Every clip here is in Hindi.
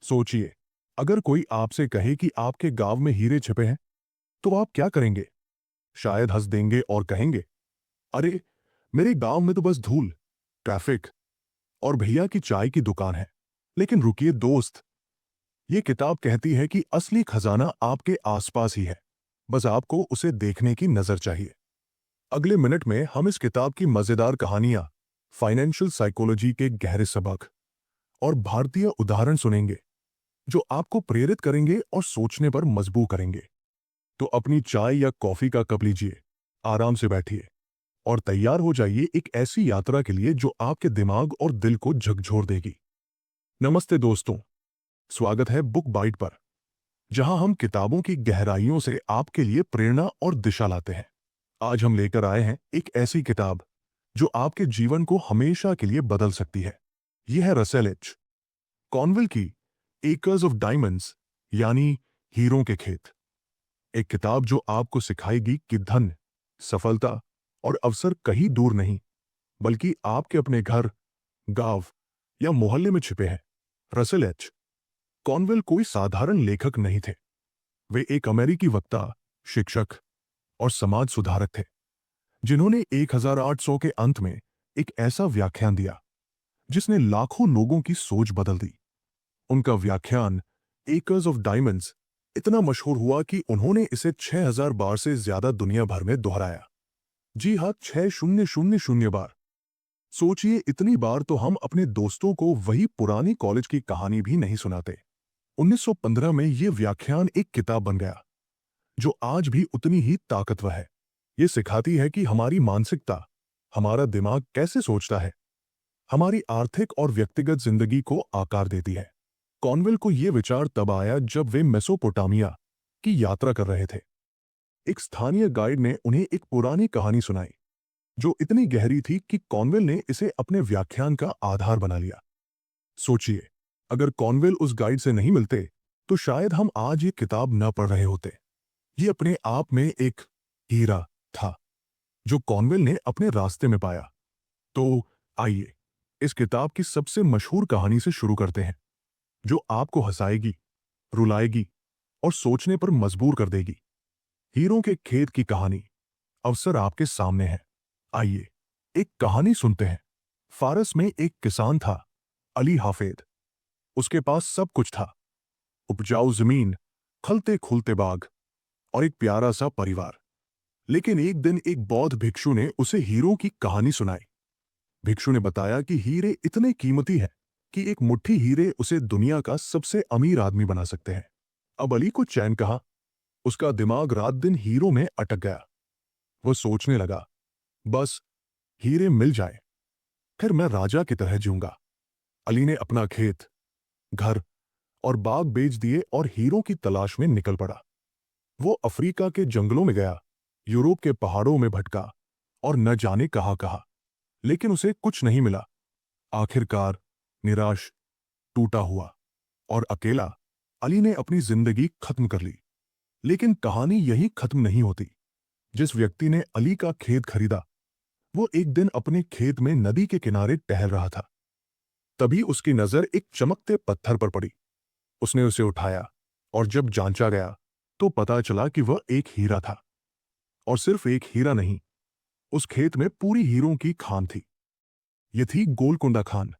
सोचिए, अगर कोई आपसे कहे कि आपके गांव में हीरे छिपे हैं, तो आप क्या करेंगे? शायद हंस देंगे और कहेंगे, अरे, मेरे गांव में तो बस धूल, ट्रैफिक और भैया की चाय की दुकान है। लेकिन रुकिए दोस्त, ये किताब कहती है कि असली खजाना आपके आसपास ही है। बस आपको उसे देखने की नजर चाहिए। अगले मिनट में हम इस किताब की मजेदार कहानियां, फाइनेंशियल साइकोलॉजी के गहरे सबक और भारतीय उदाहरण सुनेंगे, जो आपको प्रेरित करेंगे और सोचने पर मजबूर करेंगे। तो अपनी चाय या कॉफी का कप लीजिए, आराम से बैठिए और तैयार हो जाइए एक ऐसी यात्रा के लिए जो आपके दिमाग और दिल को झकझोर देगी। नमस्ते दोस्तों, स्वागत है बुक बाइट पर, जहां हम किताबों की गहराइयों से आपके लिए प्रेरणा और दिशा लाते हैं। आज हम लेकर आए हैं एक ऐसी किताब जो आपके जीवन को हमेशा के लिए बदल सकती है। यह है रसेल एच. कॉर्नवेल की एकर्स ऑफ डायमंड्स, यानी हीरों के खेत। एक किताब जो आपको सिखाएगी कि धन, सफलता और अवसर कहीं दूर नहीं, बल्कि आपके अपने घर, गांव या मोहल्ले में छिपे हैं। Russell H. कॉर्नवेल कोई साधारण लेखक नहीं थे। वे एक अमेरिकी वक्ता, शिक्षक और समाज सुधारक थे, जिन्होंने 1800 के अंत में एक ऐसा व्याख्यान दिया जिसने लाखों लोगों की सोच बदल दी। उनका व्याख्यान एकर्स ऑफ डायमंड्स इतना मशहूर हुआ कि उन्होंने इसे 6000 बार से ज्यादा दुनिया भर में दोहराया। जी हाँ, 6000 बार। सोचिए, इतनी बार तो हम अपने दोस्तों को वही पुरानी कॉलेज की कहानी भी नहीं सुनाते। 1915 में यह व्याख्यान एक किताब बन गया, जो आज भी उतनी ही ताकतवर है। ये सिखाती है कि हमारी मानसिकता, हमारा दिमाग कैसे सोचता है, हमारी आर्थिक और व्यक्तिगत जिंदगी को आकार देती है। कॉर्नवेल को यह विचार तब आया जब वे मेसोपोटामिया की यात्रा कर रहे थे। एक स्थानीय गाइड ने उन्हें एक पुरानी कहानी सुनाई, जो इतनी गहरी थी कि कॉर्नवेल ने इसे अपने व्याख्यान का आधार बना लिया। सोचिए, अगर कॉर्नवेल उस गाइड से नहीं मिलते, तो शायद हम आज ये किताब न पढ़ रहे होते। ये अपने आप में एक हीरा था, जो कॉर्नवेल ने अपने रास्ते में पाया। तो आइए, इस किताब की सबसे मशहूर कहानी से शुरू करते हैं, जो आपको हंसाएगी, रुलाएगी और सोचने पर मजबूर कर देगी। हीरों के खेत की कहानी। अवसर आपके सामने है। आइए, एक कहानी सुनते हैं। फारस में एक किसान था, अली हाफिद। उसके पास सब कुछ था, उपजाऊ जमीन, खलते खुलते बाग और एक प्यारा सा परिवार। लेकिन एक दिन एक बौद्ध भिक्षु ने उसे हीरों की कहानी सुनाई। भिक्षु ने बताया कि हीरे इतने कीमती हैं कि एक मुट्ठी हीरे उसे दुनिया का सबसे अमीर आदमी बना सकते हैं। अब अली को चैन कहाँ। उसका दिमाग रात दिन हीरों में अटक गया। वो सोचने लगा, बस हीरे मिल जाए, फिर मैं राजा की तरह जीऊंगा। अली ने अपना खेत, घर और बाग बेच दिए और हीरों की तलाश में निकल पड़ा। वो अफ्रीका के जंगलों में गया, यूरोप के पहाड़ों में भटका और न जाने कहां कहा, लेकिन उसे कुछ नहीं मिला। आखिरकार, निराश, टूटा हुआ और अकेला, अली ने अपनी जिंदगी खत्म कर ली। लेकिन कहानी यही खत्म नहीं होती। जिस व्यक्ति ने अली का खेत खरीदा, वो एक दिन अपने खेत में नदी के किनारे टहल रहा था। तभी उसकी नजर एक चमकते पत्थर पर पड़ी। उसने उसे उठाया और जब जांचा गया, तो पता चला कि वह एक हीरा था। और सिर्फ एक हीरा नहीं, उस खेत में पूरी हीरों की खान थी। ये थी गोलकुंडा खान,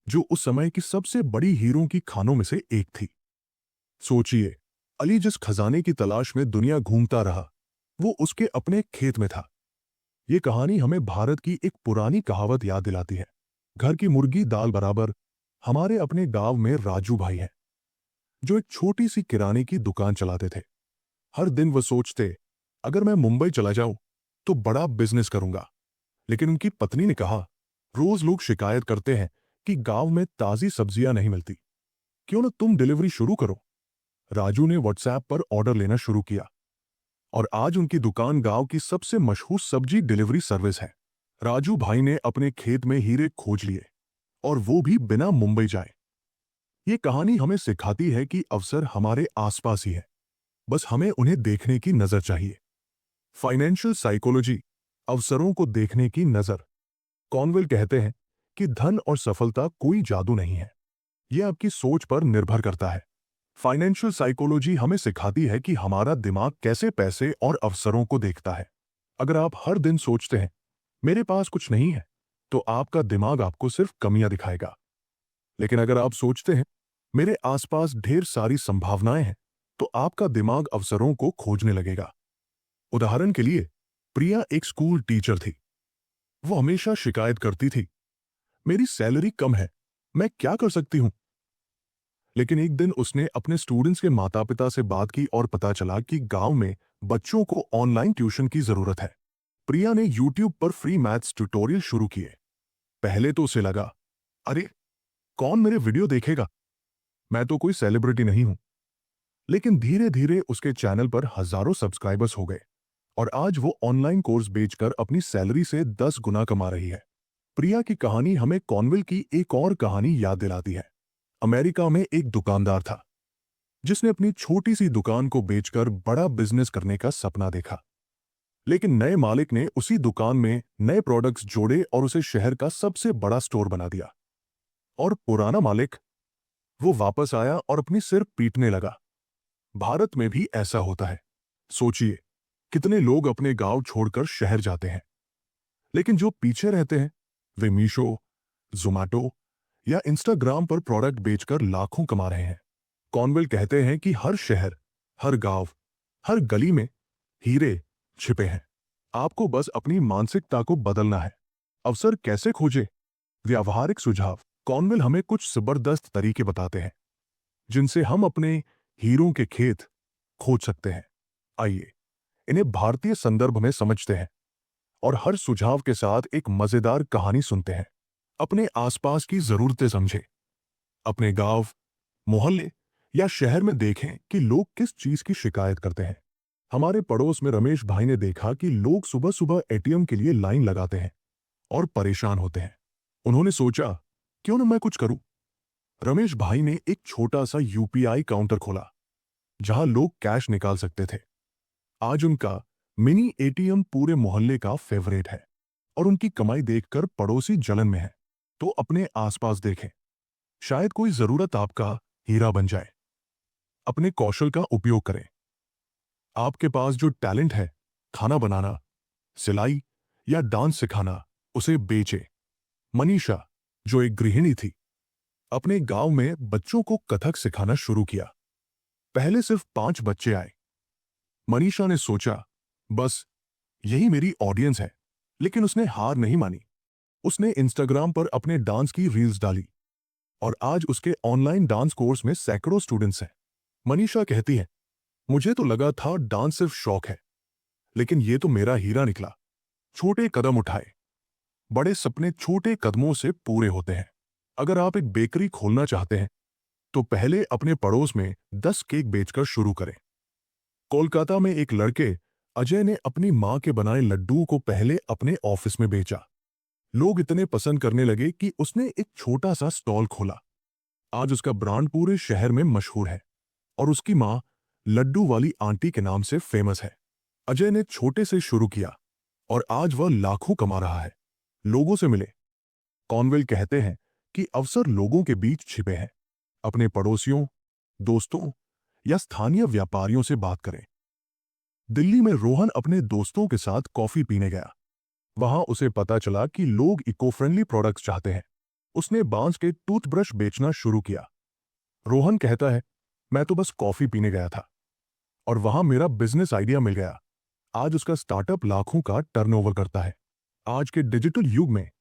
जो उस समय की सबसे बड़ी हीरों की खानों में से एक थी। सोचिए, अली जिस खजाने की तलाश में दुनिया घूमता रहा, वो उसके अपने खेत में था। ये कहानी हमें भारत की एक पुरानी कहावत याद दिलाती है, घर की मुर्गी दाल बराबर। हमारे अपने गांव में राजू भाई हैं, जो एक छोटी सी किराने की दुकान चलाते थे। हर दिन वो सोचते, अगर मैं मुंबई चला जाऊं तो बड़ा बिजनेस करूंगा। लेकिन उनकी पत्नी ने कहा, रोज लोग शिकायत करते हैं कि गांव में ताजी सब्जियां नहीं मिलती, क्यों ना तुम डिलीवरी शुरू करो। राजू ने व्हाट्सएप पर ऑर्डर लेना शुरू किया और आज उनकी दुकान गांव की सबसे मशहूर सब्जी डिलीवरी सर्विस है। राजू भाई ने अपने खेत में हीरे खोज लिए, और वो भी बिना मुंबई जाए। ये कहानी हमें सिखाती है कि अवसर हमारे आसपास ही है, बस हमें उन्हें देखने की नजर चाहिए। फाइनेंशियल साइकोलॉजी, अवसरों को देखने की नजर। कॉर्नवेल कहते हैं कि धन और सफलता कोई जादू नहीं है, ये आपकी सोच पर निर्भर करता है। फाइनेंशियल साइकोलॉजी हमें सिखाती है कि हमारा दिमाग कैसे पैसे और अवसरों को देखता है। अगर आप हर दिन सोचते हैं मेरे पास कुछ नहीं है, तो आपका दिमाग आपको सिर्फ कमियां दिखाएगा। लेकिन अगर आप सोचते हैं मेरे आसपास ढेर सारी संभावनाएं हैं, तो आपका दिमाग अवसरों को खोजने लगेगा। उदाहरण के लिए, प्रिया एक स्कूल टीचर थी। वो हमेशा शिकायत करती थी, मेरी सैलरी कम है, मैं क्या कर सकती हूं। लेकिन एक दिन उसने अपने स्टूडेंट्स के माता पिता से बात की और पता चला कि गांव में बच्चों को ऑनलाइन ट्यूशन की जरूरत है। प्रिया ने यूट्यूब पर फ्री मैथ्स ट्यूटोरियल शुरू किए। पहले तो उसे लगा, अरे कौन मेरे वीडियो देखेगा, मैं तो कोई सेलिब्रिटी नहीं हूं। लेकिन धीरे धीरे उसके चैनल पर हजारों सब्सक्राइबर्स हो गए और आज वो ऑनलाइन कोर्स बेचकर अपनी सैलरी से 10 गुना कमा रही है। प्रिया की कहानी हमें कॉर्नवेल की एक और कहानी याद दिलाती है। अमेरिका में एक दुकानदार था जिसने अपनी छोटी सी दुकान को बेचकर बड़ा बिजनेस करने का सपना देखा। लेकिन नए मालिक ने उसी दुकान में नए प्रोडक्ट्स जोड़े और उसे शहर का सबसे बड़ा स्टोर बना दिया। और पुराना मालिक, वो वापस आया और अपनी सिर पीटने लगा। भारत में भी ऐसा होता है। सोचिए, कितने लोग अपने गांव छोड़कर शहर जाते हैं, लेकिन जो पीछे रहते हैं वे मीशो, जोमैटो या इंस्टाग्राम पर प्रोडक्ट बेचकर लाखों कमा रहे हैं। कॉर्नवेल कहते हैं कि हर शहर, हर गांव, हर गली में हीरे छिपे हैं। आपको बस अपनी मानसिकता को बदलना है। अवसर कैसे खोजे? व्यावहारिक सुझाव। कॉर्नवेल हमें कुछ जबरदस्त तरीके बताते हैं जिनसे हम अपने हीरों के खेत खोज सकते हैं। आइए इन्हें भारतीय संदर्भ में समझते हैं और हर सुझाव के साथ एक मजेदार कहानी सुनते हैं। अपने आसपास की जरूरतें समझें। अपने गांव, मोहल्ले या शहर में देखें कि लोग किस चीज की शिकायत करते हैं। हमारे पड़ोस में रमेश भाई ने देखा कि लोग सुबह सुबह एटीएम के लिए लाइन लगाते हैं और परेशान होते हैं। उन्होंने सोचा, क्यों ना मैं कुछ करूं। रमेश भाई ने एक छोटा सा यूपीआई काउंटर खोला जहां लोग कैश निकाल सकते थे। आज उनका मिनी एटीएम पूरे मोहल्ले का फेवरेट है और उनकी कमाई देखकर पड़ोसी जलन में है। तो अपने आसपास देखें, शायद कोई जरूरत आपका हीरा बन जाए। अपने कौशल का उपयोग करें। आपके पास जो टैलेंट है, खाना बनाना, सिलाई या डांस सिखाना, उसे बेचे। मनीषा, जो एक गृहिणी थी, अपने गांव में बच्चों को कथक सिखाना शुरू किया। पहले सिर्फ 5 बच्चे आए। मनीषा ने सोचा, बस यही मेरी ऑडियंस है। लेकिन उसने हार नहीं मानी। उसने इंस्टाग्राम पर अपने डांस की रील्स डाली और आज उसके ऑनलाइन डांस कोर्स में सैकड़ों स्टूडेंट्स हैं। मनीषा कहती है, मुझे तो लगा था डांस सिर्फ शौक है, लेकिन ये तो मेरा हीरा निकला। छोटे कदम उठाए, बड़े सपने छोटे कदमों से पूरे होते हैं। अगर आप एक बेकरी खोलना चाहते हैं, तो पहले अपने पड़ोस में 10 केक बेचकर शुरू करें। कोलकाता में एक लड़के अजय ने अपनी मां के बनाए लड्डुओं को पहले अपने ऑफिस में बेचा। लोग इतने पसंद करने लगे कि उसने एक छोटा सा स्टॉल खोला। आज उसका ब्रांड पूरे शहर में मशहूर है और उसकी मां लड्डू वाली आंटी के नाम से फेमस है। अजय ने छोटे से शुरू किया और आज वह लाखों कमा रहा है। लोगों से मिले। कॉर्नवेल कहते हैं कि अवसर लोगों के बीच छिपे हैं। अपने पड़ोसियों, दोस्तों या स्थानीय व्यापारियों से बात करें। दिल्ली में रोहन अपने दोस्तों के साथ कॉफी पीने गया। वहां उसे पता चला कि लोग इको फ्रेंडली प्रोडक्ट्स चाहते हैं। उसने बांस के टूथब्रश बेचना शुरू किया। रोहन कहता है, मैं तो बस कॉफी पीने गया था और वहां मेरा बिजनेस आइडिया मिल गया। आज उसका स्टार्टअप लाखों का टर्नओवर करता है। आज के डिजिटल युग में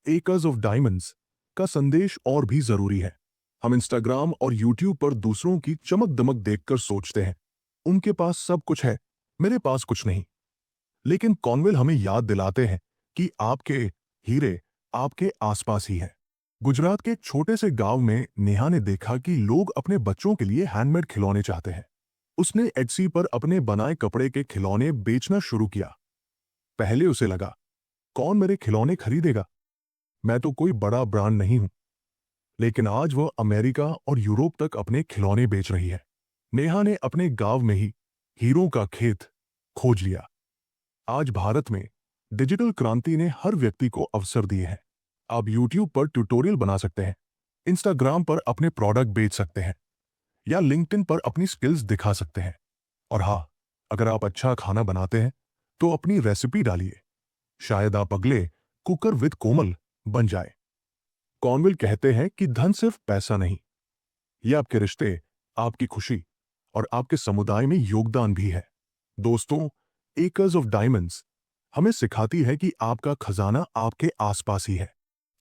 एकर्स ऑफ डायमंड्स का संदेश और भी जरूरी है। हम इंस्टाग्राम और यूट्यूब पर दूसरों की चमक दमक देखकर सोचते हैं, उनके पास सब कुछ है, मेरे पास कुछ नहीं। लेकिन कॉर्नवेल हमें याद दिलाते हैं कि आपके हीरे आपके आसपास ही हैं। गुजरात के एक छोटे से गांव में नेहा ने देखा कि लोग अपने बच्चों के लिए हैंडमेड खिलौने चाहते हैं। उसने एटसी पर अपने बनाए कपड़े के खिलौने बेचना शुरू किया। पहले उसे लगा, कौन मेरे खिलौने खरीदेगा, मैं तो कोई बड़ा ब्रांड नहीं हूं। लेकिन आज वह अमेरिका और यूरोप तक अपने खिलौने बेच रही है। नेहा ने अपने गांव में ही हीरों का खेत खोज लिया। आज भारत में डिजिटल क्रांति ने हर व्यक्ति को अवसर दिए हैं। आप YouTube पर ट्यूटोरियल बना सकते हैं, इंस्टाग्राम पर अपने प्रोडक्ट बेच सकते हैं या लिंक्डइन पर अपनी स्किल्स दिखा सकते हैं। और हाँ, अगर आप अच्छा खाना बनाते हैं तो अपनी रेसिपी डालिए। शायद आप अगले कुकर विद कोमल बन जाए। कॉर्नवेल कहते हैं कि धन सिर्फ पैसा नहीं, ये आपके रिश्ते, आपकी खुशी और आपके समुदाय में योगदान भी है। दोस्तों, एकर्स ऑफ डायमंड्स हमें सिखाती है कि आपका खजाना आपके आसपास ही है।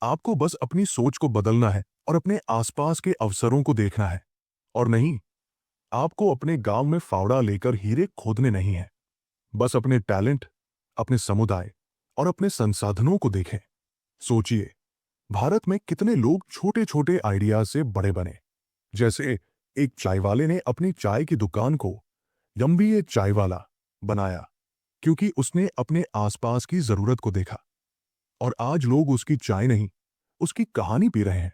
आपको बस अपनी सोच को बदलना है और अपने आसपास के अवसरों को देखना है। और नहीं, आपको अपने गांव में फावड़ा लेकर हीरे खोदने नहीं है। बस अपने टैलेंट, अपने समुदाय और अपने संसाधनों को देखें। सोचिए, भारत में कितने लोग छोटे छोटे आइडियाज से बड़े बने। जैसे एक चाय वाले ने अपनी चाय की दुकान को यम्बीए चाय वाला बनाया क्योंकि उसने अपने आसपास की जरूरत को देखा। और आज लोग उसकी चाय नहीं, उसकी कहानी पी रहे हैं।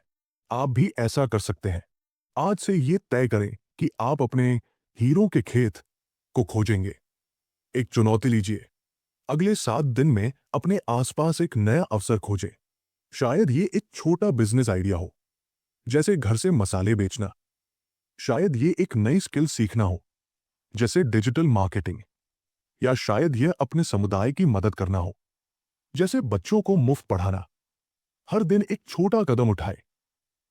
आप भी ऐसा कर सकते हैं। आज से ये तय करें कि आप अपने हीरों के खेत को खोजेंगे। एक चुनौती लीजिए, अगले 7 दिन में अपने आसपास एक नया अवसर खोजें। शायद ये एक छोटा बिजनेस आइडिया हो, जैसे घर से मसाले बेचना। शायद ये एक नई स्किल सीखना हो, जैसे डिजिटल मार्केटिंग। या शायद यह अपने समुदाय की मदद करना हो, जैसे बच्चों को मुफ्त पढ़ाना। हर दिन एक छोटा कदम उठाए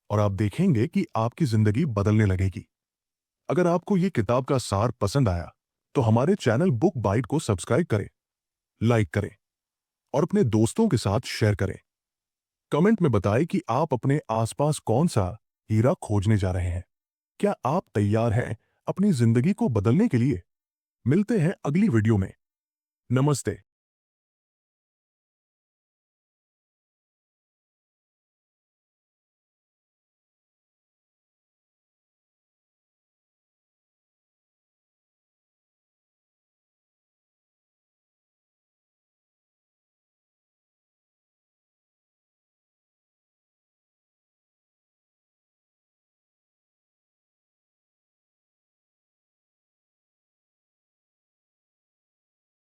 और आप देखेंगे कि आपकी जिंदगी बदलने लगेगी। अगर आपको ये किताब का सार पसंद आया तो हमारे चैनल बुक बाइट को सब्सक्राइब करें, लाइक करें और अपने दोस्तों के साथ शेयर करें। कमेंट में बताएं कि आप अपने आसपास कौन सा हीरा खोजने जा रहे हैं। क्या आप तैयार हैं अपनी जिंदगी को बदलने के लिए? मिलते हैं अगली वीडियो में। नमस्ते।